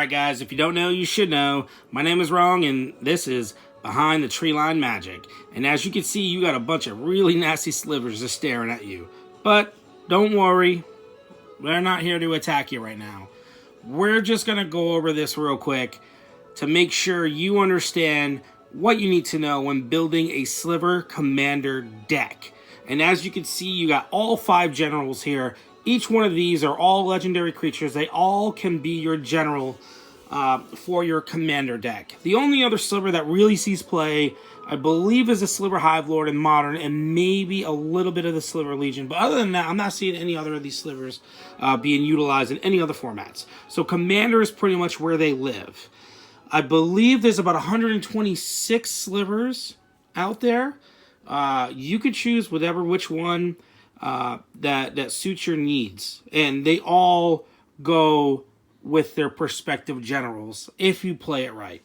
Alright guys, if you don't know, you should know. My name is Wrong, and this is Behind the Tree Line Magic. And as you can see, you got a bunch of really nasty slivers just staring at you. But don't worry, we're not here to attack you right now. We're just going to go over this real quick to make sure you understand what you need to know when building a Sliver Commander deck. And as you can see, you got all 5 generals here. Each one of these are all legendary creatures. They all can be your general for your commander deck. The only other Sliver that really sees play, I believe, is the Sliver Hive Lord in Modern, and maybe a little bit of the Sliver Legion. But other than that, I'm not seeing any other of these Slivers being utilized in any other formats. So Commander is pretty much where they live. I believe there's about 126 Slivers out there. You could choose which one that suits your needs, and they all go with their respective generals if you play it right.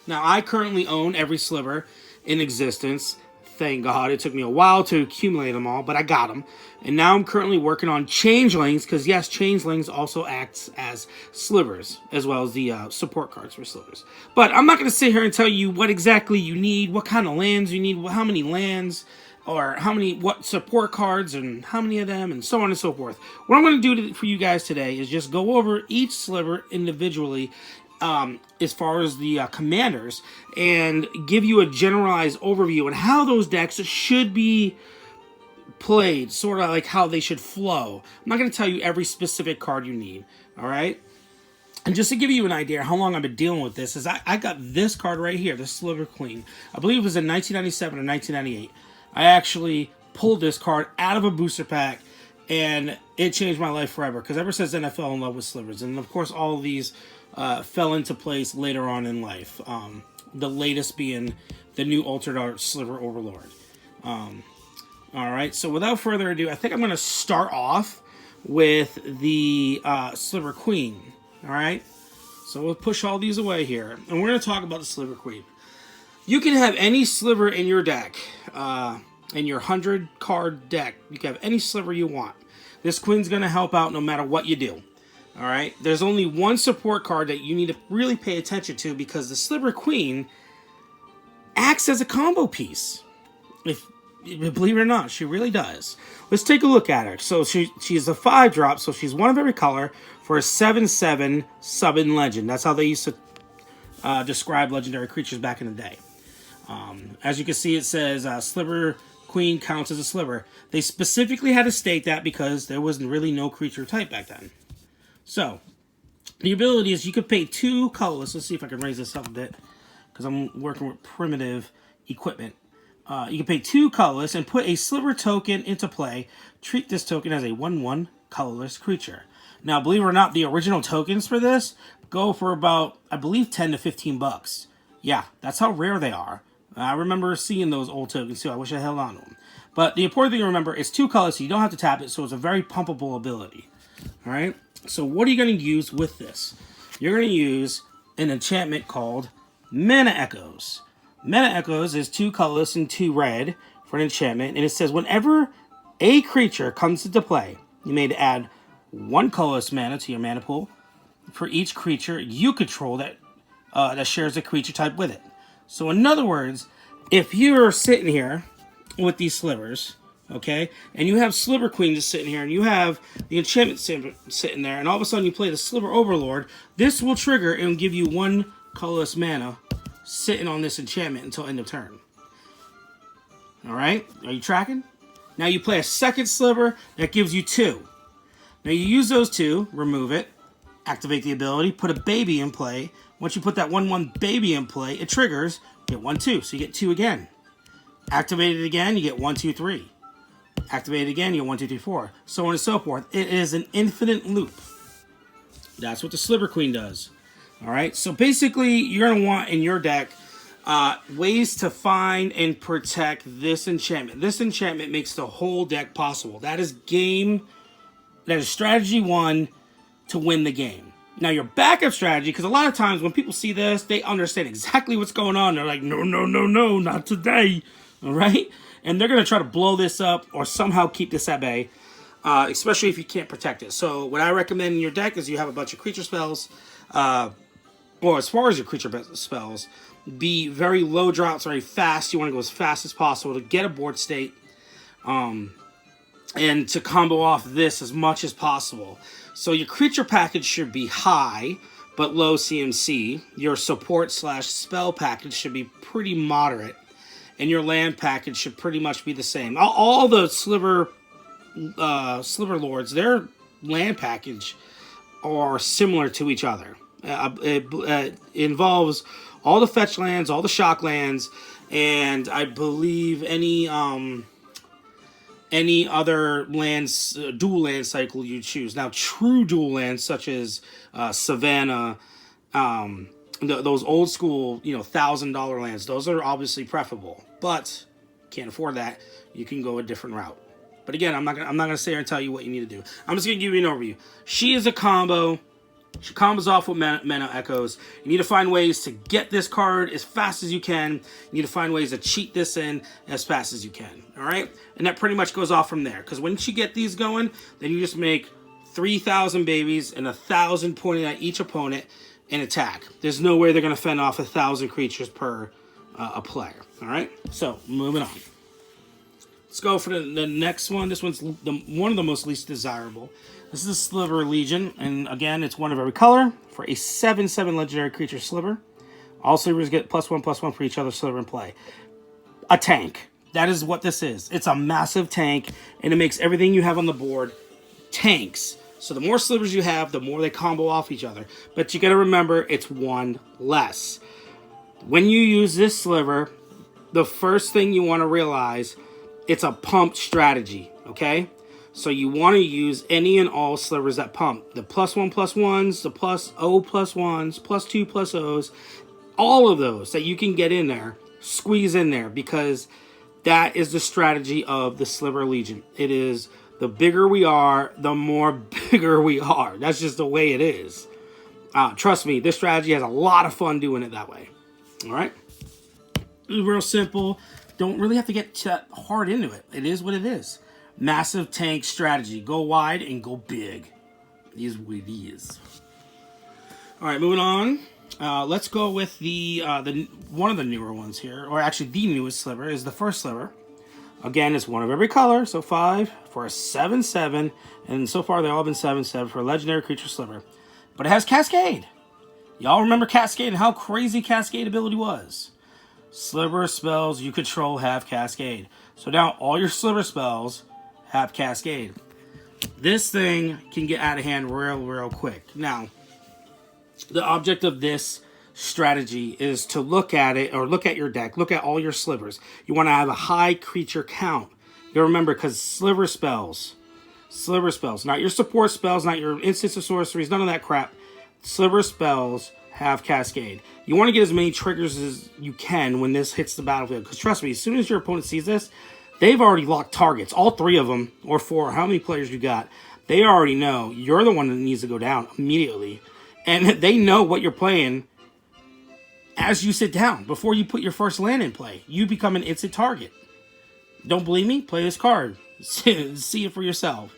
Now, I currently own every Sliver in existence. Thank God. It took me a while to accumulate them all, but I got them. And now I'm currently working on Changelings, because yes, Changelings also acts as Slivers, as well as the support cards for Slivers. But I'm not going to sit here and tell you what exactly you need, what kind of lands you need, how many lands, or what support cards, and how many of them, and so on and so forth. What I'm going to do for you guys today is just go over each Sliver individually, as far as the commanders, and give you a generalized overview on how those decks should be played, sort of like how they should flow. I'm not going to tell you every specific card you need, alright? And just to give you an idea how long I've been dealing with this, is I got this card right here, the Sliver Queen. I believe it was in 1997 or 1998. I actually pulled this card out of a booster pack, and it changed my life forever, because ever since then I fell in love with Slivers. And of course all of these fell into place later on in life. The latest being the new Altered Art Sliver Overlord. Alright, so without further ado, I think I'm going to start off with the Sliver Queen. Alright, so we'll push all these away here, and we're going to talk about the Sliver Queen. You can have any Sliver in your deck, in your 100-card deck. You can have any Sliver you want. This Queen's going to help out no matter what you do. Alright, there's only one support card that you need to really pay attention to, because the Sliver Queen acts as a combo piece. If believe it or not, she really does. Let's take a look at her. So she's a 5-drop, so she's one of every color for a 7/7 sub-in legend. That's how they used to describe legendary creatures back in the day. As you can see, it says Sliver Queen counts as a Sliver. They specifically had to state that because there was really no creature type back then. So, the ability is you could pay 2 colorless. Let's see if I can raise this up a bit, because I'm working with primitive equipment. You can pay 2 colorless and put a Sliver token into play. Treat this token as a 1/1 colorless creature. Now, believe it or not, the original tokens for this go for about, I believe, 10 to 15 bucks. Yeah, that's how rare they are. I remember seeing those old tokens too. I wish I held on to them. But the important thing to remember is 2 colors, so you don't have to tap it, so it's a very pumpable ability. Alright? So what are you going to use with this? You're going to use an enchantment called Mana Echoes. Mana Echoes is 2 colorless and 2 red for an enchantment, and it says whenever a creature comes into play, you may add 1 colorless mana to your mana pool for each creature you control that shares a creature type with it. So in other words, if you're sitting here with these Slivers, okay, and you have Sliver Queen just sitting here, and you have the enchantment sitting there, and all of a sudden you play the Sliver Overlord, this will trigger and give you 1 colorless mana sitting on this enchantment until end of turn. Alright, are you tracking? Now you play a second Sliver that gives you 2. Now you use those 2, remove it, activate the ability, put a baby in play. Once you put that 1/1 baby in play, it triggers, you get 1/2, so you get 2 again. Activate it again, you get 1, 2, 3. Activate it again, you get 1, 2, 3, 4. So on and so forth. It is an infinite loop. That's what the Sliver Queen does. Alright, so basically, you're going to want in your deck ways to find and protect this enchantment. This enchantment makes the whole deck possible. That is strategy 1 to win the game. Now, your backup strategy, because a lot of times when people see this, they understand exactly what's going on. They're like, no, no, no, no, not today. Alright? And they're going to try to blow this up or somehow keep this at bay. especially if you can't protect it. So what I recommend in your deck is you have a bunch of creature spells, or as far as your creature spells, be very low drops, very fast. You want to go as fast as possible to get a board state, and to combo off this as much as possible. So your creature package should be high, but low CMC. Your support / spell package should be pretty moderate, and your land package should pretty much be the same. All the Sliver Lords, their land package are similar to each other. It involves all the fetch lands, all the shock lands, and I believe any other lands, dual land cycle you choose. Now, true dual lands such as Savannah, those old school, $1,000 lands, those are obviously preferable. But can't afford that. You can go a different route. But again, I'm not gonna sit here and tell you what you need to do. I'm just gonna give you an overview. She is a combo. She combos off with Mana Echoes. You need to find ways to get this card as fast as you can. You need to find ways to cheat this in as fast as you can. All right? And that pretty much goes off from there. Because once you get these going, then you just make 3,000 babies and 1,000 pointing at each opponent and attack. There's no way they're going to fend off 1,000 creatures per a player. All right? So, moving on. Let's go for the next one. This one's one of the most least desirable. This is a Sliver Legion, and again, it's one of every color for a 7/7 legendary creature Sliver. All Slivers get +1/+1 for each other Sliver in play. A tank. That is what this is. It's a massive tank, and it makes everything you have on the board tanks. So the more Slivers you have, the more they combo off each other. But you got to remember, it's one less. When you use this Sliver, the first thing you want to realize, it's a pump strategy, okay? So you want to use any and all Slivers that pump. The +1/+1s, the +0/+1s, +2/+0s, all of those that you can get in there, squeeze in there, because that is the strategy of the Sliver Legion. It is the bigger we are, the more bigger we are. That's just the way it is. Trust me, this strategy has a lot of fun doing it that way. All right? It's real simple. Don't really have to get that hard into it. It is what it is. Massive tank strategy. Go wide and go big. It is what it is. All right, moving on. Let's go with the one of the newer ones here, or actually the newest Sliver is the first Sliver. Again, it's one of every color, so 5 for a 7/7, and so far they've all been 7/7 for a legendary creature Sliver. But it has Cascade. Y'all remember Cascade and how crazy Cascade ability was? Sliver spells you control have Cascade. So now all your Sliver spells have Cascade. This thing can get out of hand real quick. Now, the object of this strategy is to look at it, or look at your deck, look at all your Slivers. You want to have a high creature count. You remember, because Sliver spells, not your support spells, not your instants or sorceries, none of that crap. Sliver spells have Cascade. You want to get as many triggers as you can when this hits the battlefield, because trust me, as soon as your opponent sees this, they've already locked targets. All 3 of them, or 4, how many players you got, they already know you're the one that needs to go down immediately. And they know what you're playing as you sit down. Before you put your first land in play, you become an instant target. Don't believe me? Play this card. See it for yourself.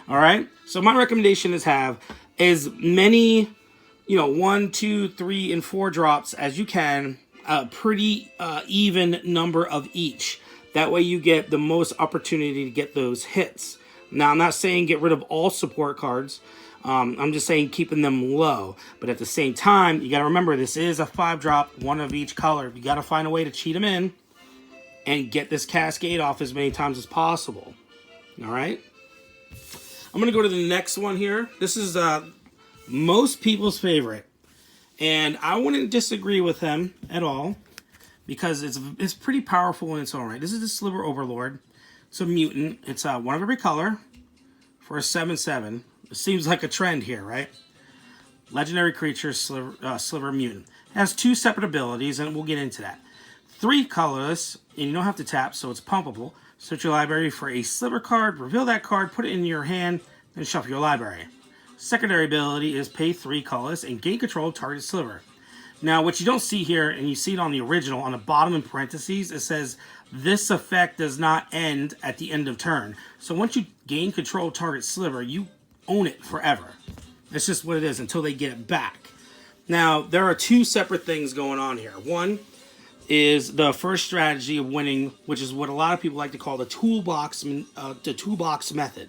All right? So my recommendation is have as many, 1, 2, 3, and 4 drops as you can. A pretty even number of each. That way you get the most opportunity to get those hits. Now, I'm not saying get rid of all support cards. I'm just saying keeping them low. But at the same time, you got to remember, this is a 5-drop, one of each color. You got to find a way to cheat them in and get this Cascade off as many times as possible. All right? I'm going to go to the next one here. This is most people's favorite. And I wouldn't disagree with him at all, because it's pretty powerful in its own right. This is the Sliver Overlord. It's a mutant. It's one of every color for a 7/7. It seems like a trend here, right? Legendary creature, Sliver Mutant. It has 2 separate abilities, and we'll get into that. 3 colorless, and you don't have to tap, so it's pumpable. Search your library for a Sliver card, reveal that card, put it in your hand, then shuffle your library. Secondary ability is pay 3 colorless and gain control of target Sliver. Now, what you don't see here, and you see it on the original, on the bottom in parentheses, it says, this effect does not end at the end of turn. So once you gain control of target Sliver, you own it forever. That's just what it is until they get it back. Now, there are two separate things going on here. One is the first strategy of winning, which is what a lot of people like to call the toolbox method.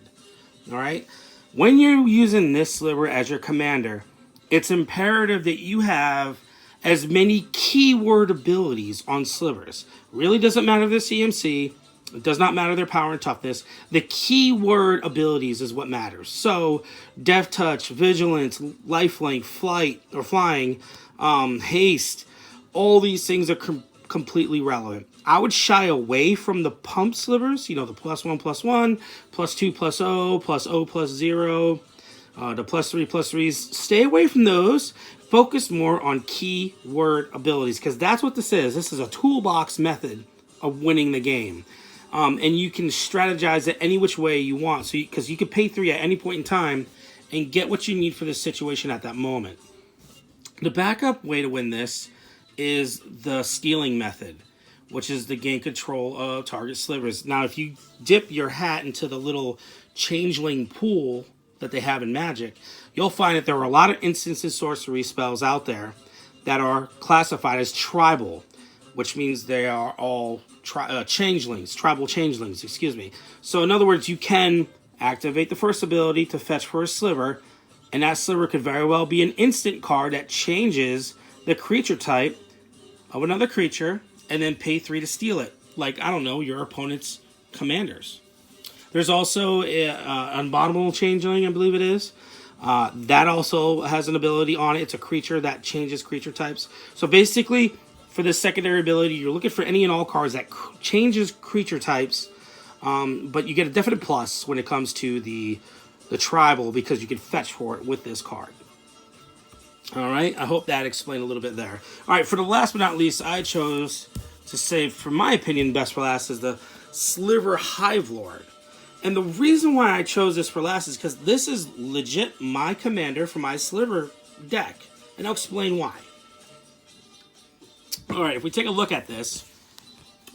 All right? When you're using this sliver as your commander, it's imperative that you have as many keyword abilities on slivers. Really doesn't matter the CMC. It does not matter their power and toughness. The keyword abilities is what matters. So, Death Touch, Vigilance, Lifelink, Flight or Flying, Haste, all these things are completely relevant. I would shy away from the pump slivers, you know, the +1, +1, +2, +0, +0, +0, the +3, +3s. Stay away from those. Focus more on keyword abilities, because that's what this is. This is a toolbox method of winning the game. And you can strategize it any which way you want. So, because you can pay 3 at any point in time and get what you need for this situation at that moment. The backup way to win this is the stealing method, which is to gain control of target slivers. Now, if you dip your hat into the little changeling pool that they have in Magic, you'll find that there are a lot of instances sorcery spells out there that are classified as tribal, which means they are all changelings, tribal changelings, excuse me. So in other words, you can activate the first ability to fetch for a sliver, and that sliver could very well be an instant card that changes the creature type of another creature, and then pay 3 to steal it. Like, I don't know, your opponent's commanders. There's also an Unbottomable Changeling, I believe it is. That also has an ability on it. It's a creature that changes creature types. So basically, for this secondary ability, you're looking for any and all cards that changes creature types, but you get a definite plus when it comes to the tribal, because you can fetch for it with this card. All right, I hope that explained a little bit there. All right, for the last but not least, I chose to save, for my opinion, best for last is the Sliver Hive Lord. And the reason why I chose this for last is because this is legit my commander for my Sliver deck. And I'll explain why. All right, if we take a look at this,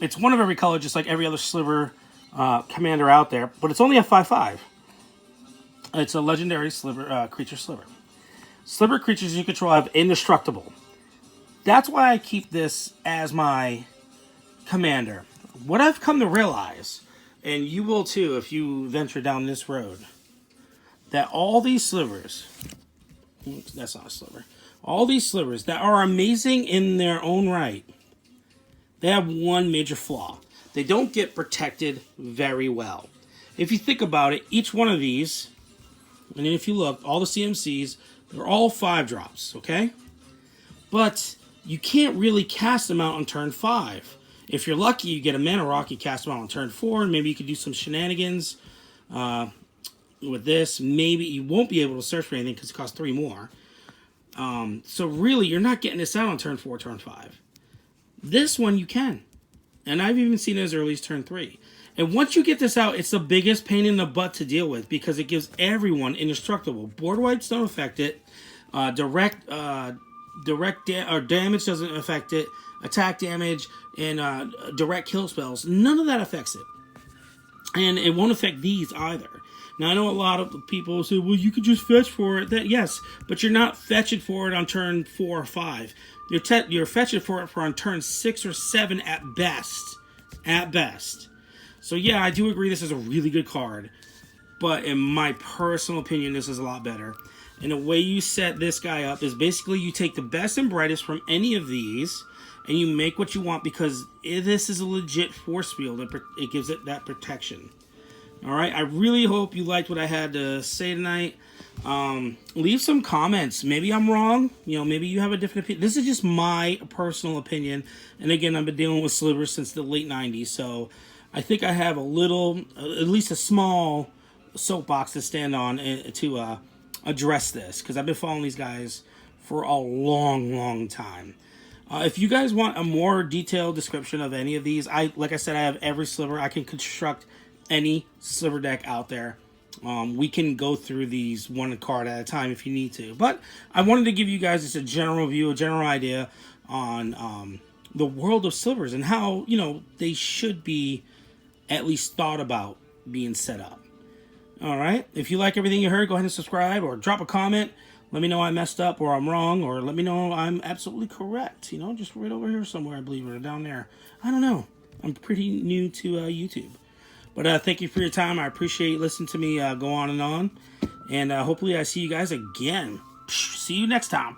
it's one of every color, just like every other Sliver commander out there, but it's only a 5/5. It's a legendary Sliver creature Sliver. Sliver creatures you control have indestructible. That's why I keep this as my commander. What I've come to realize, and you will too if you venture down this road, that all these slivers, that's not a sliver, all these slivers that are amazing in their own right, they have one major flaw. They don't get protected very well. If you think about it, each one of these, and then if you look, all the CMCs, they're all 5-drops, okay? But you can't really cast them out on turn 5. If you're lucky, you get a mana rock, you cast them out on turn 4, and maybe you could do some shenanigans with this. Maybe you won't be able to search for anything because it costs 3 more. So really, you're not getting this out on turn 4, turn 5. This one you can. And I've even seen it as early as turn 3. And once you get this out, it's the biggest pain in the butt to deal with because it gives everyone indestructible. Board wipes don't affect it. Direct damage doesn't affect it. Attack damage and direct kill spells, none of that affects it. And it won't affect these either. Now, I know a lot of people say, well, you could just fetch for it. Yes, but you're not fetching for it on turn 4 or 5. You're fetching for it on turn 6 or 7 at best. At best. So, yeah, I do agree this is a really good card. But in my personal opinion, this is a lot better. And the way you set this guy up is basically you take the best and brightest from any of these and you make what you want because this is a legit force field. It gives it that protection. All right, I really hope you liked what I had to say tonight. Leave some comments. Maybe I'm wrong. You know, maybe you have a different opinion. This is just my personal opinion. And again, I've been dealing with slivers since the late 90s. So I think I have a little, at least a small soapbox to stand on to address this. Because I've been following these guys for a long, long time. If you guys want a more detailed description of any of these, like I said, I have every sliver. I can construct any sliver deck out there. We can go through these one card at a time if you need to. But I wanted to give you guys just a general view, a general idea on the world of slivers and how, you know, they should be at least thought about being set up. All right. If you like everything you heard, go ahead and subscribe or drop a comment. Let me know I messed up or I'm wrong, or let me know I'm absolutely correct. You know, just right over here somewhere, I believe, or down there. I don't know. I'm pretty new to YouTube. But thank you for your time. I appreciate you listening to me go on. And hopefully I see you guys again. See you next time.